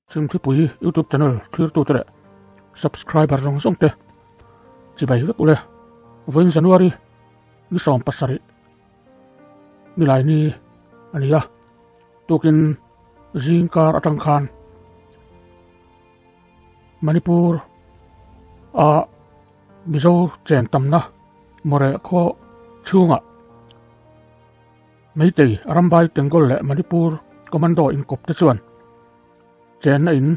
Sim thi pui YouTube channel thir tu tere subscriber rong song te chi bai vek ule voin January ni som pasari ni lai ni ania tukin jingkar atang khan Manipur a mizo chen tamna more kho chunga meitei arambai tengol le Manipur commando in kop te chuan chen na in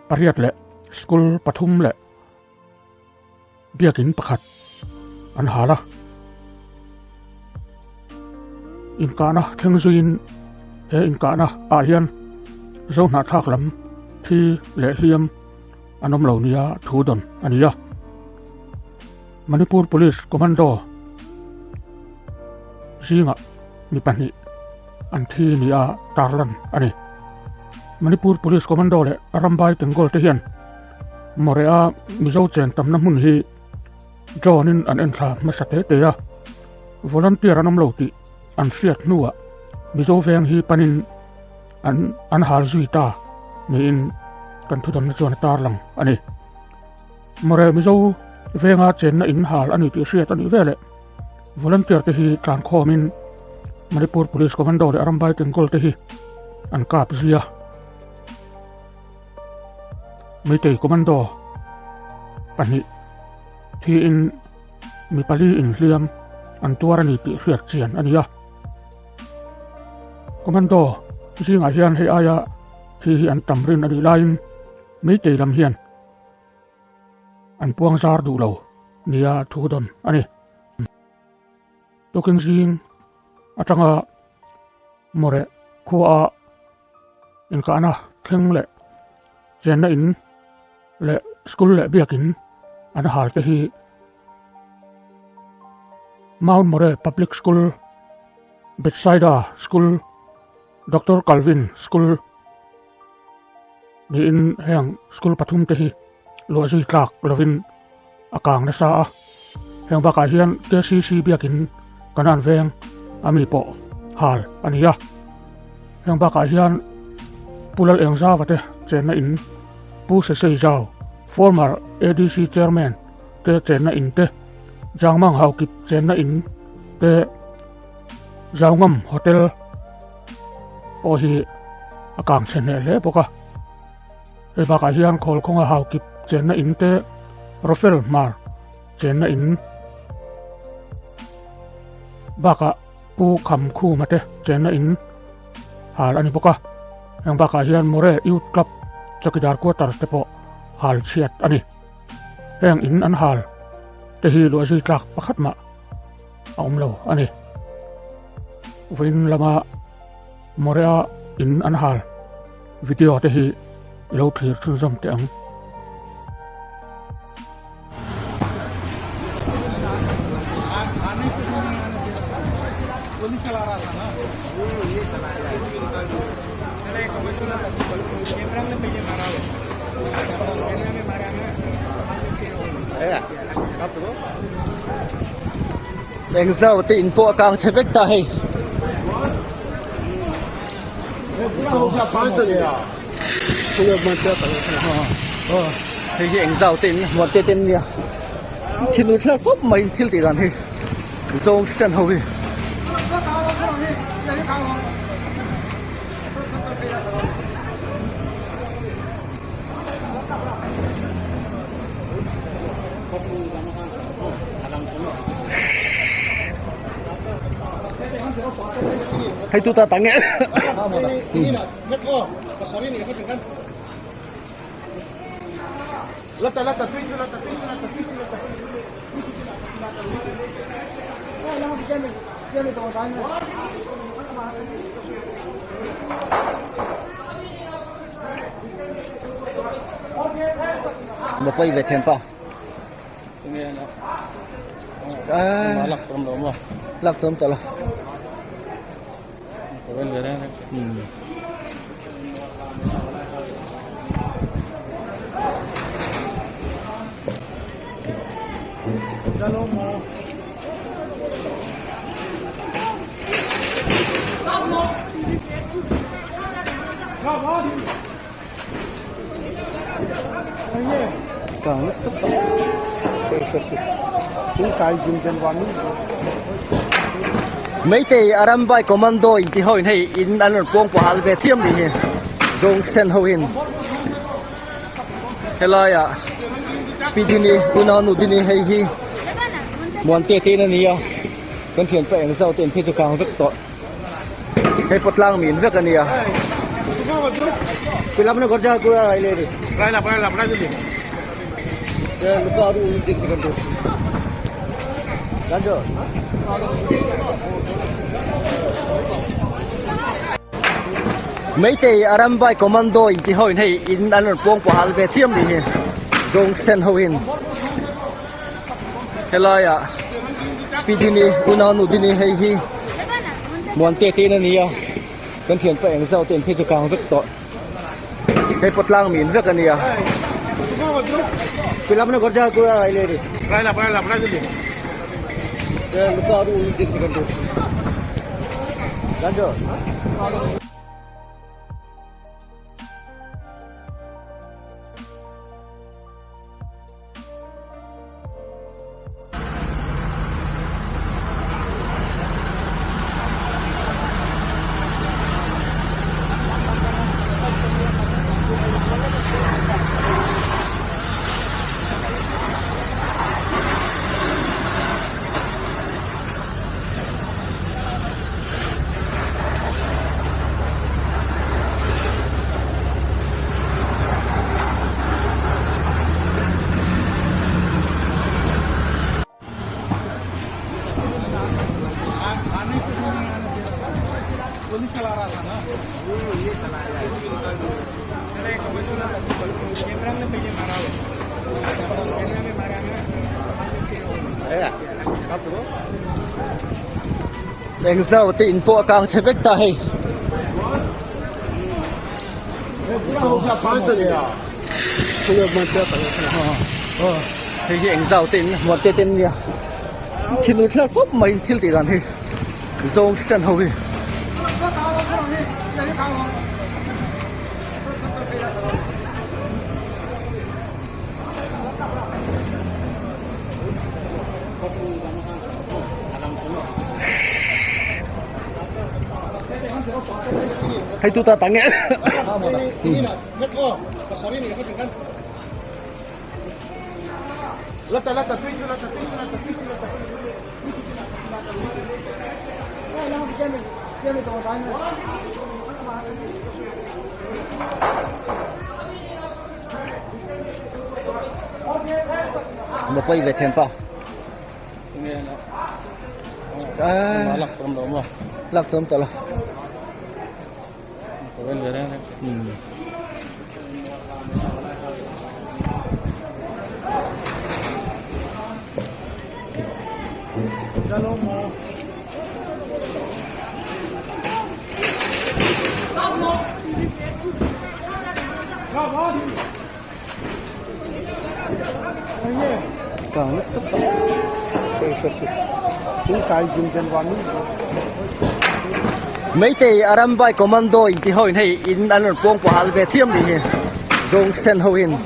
pariat le school pathum le biakin pakhat an hala in kana thengzuin he in kana a hian zo na thak lam thi le hiam anom lo nia thudon ania Manipur police commando zinga mi pani an thi nia tarlan ani Manipur police commando le arambai tengol te hian morea mizo chen tamna mun hi jonin an entha masate te ya volunteer anom lo ti an fiat nuwa mizo veng hi panin an hal zuita ni in kan thudon na chuan tarlang ani more mizo venga chen na in hal ani ti hriat ani vele volunteer te hi tran khomin Manipur police commando le arambai tengol te hi an kap zia Meitei commando pani thi in mi pali in hliam an tuarani ti hriat chian ania commando zinga hian he aya thi an tamrin ani lain meitei lam hian an puang zar du lo nia thudon ani toking zing atanga more khuwa in kana kheng le chen na in le school le biakin an hal te hi Mount More Public School, Bethsaida School, Dr. Calvin School ni in heng school pathum te hi lo zui tlak lovin akang na sa heng baka hian KCC biakin kanan veng ami po hal ania heng baka hian pulal eng za wate chen na in pu se sei zau former ADC chairman te chen na in te jangmang hau kip chen na in te zawngam hotel o hi akang chen le boka e baka hian khol khonga hau kip chen na in te Rafael Mar chen na in baka pu kham khu mate chen na in hal ani boka yang baka hian more youth club chokidar quarter te po hal chiat ani heng in an hal te hi lo zui tlak pakhat ma lo ani vin lama morea in an hal video te hi lo thlir thun zom te ang Đèn dầu thì in bộ càng chế bếch tay thì đèn dầu thì một cái tên nha thì nó sẽ khóc mấy thiếu tỷ lần thì dầu sen hầu đi hay tu ta tanya ini nak metro pasar ini apa kan lata tuju yang jamin tu tanya bapak ibu tempat lak tom tala Càng sức mấy tê aram bay commando in ti hoi nei in an pong po hal ve chiam ni hi zong sen hoin helaya pidini una nu dini hei hi mon te te na ni ya kan thian pa eng zau ten phi chu kang vek to hei potlang min vek ania Film na kerja aku ini ni. Pernah jadi. Ya lupa aku dik sekian tu. Lanjut. mấy tê aram bay commando in ti hoi nei in an pong po hal ve chiam ni hi zong sen hoin helaya pidini una nu dini hei hi mon te te na ni ya kan thian pa eng zau ten phi chu kang vek to hei potlang min vek ania Film na kerja aku ini ni. Pernah jadi. Ya lupa aku dik sekian tu. Lanjut. eng zau te in po kang chevek ta hei hei hi eng zau te in mon te ten nia chin ut la khop mai thil ti ran hi zong sen ho hi hei tu ta tange Ini nak metro. Pasar ini apa tinggal? Lata tuju. Jangan tahu banyak. mà quay về tiền bao lắc tôm tao là càng sức mấy tê aram bay commando in ti hoi nei in an pong po hal ve chiam ni hi zong sen hoin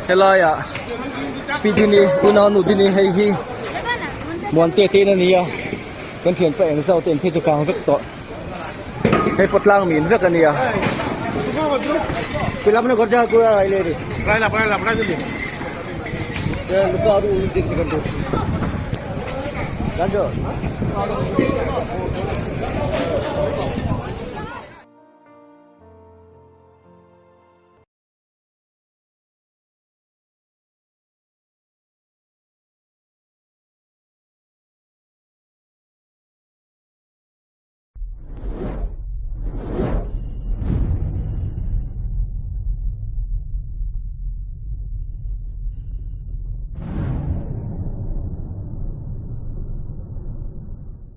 helaya pidini una nu dini hei hi mon te te na ni ya kan thian pa eng zau ten phi chu kang vek to hei potlang min vek ania Film na kerja aku ini ni. Pernah jadi. Ya lupa aku dik sekian tu. Lanjut.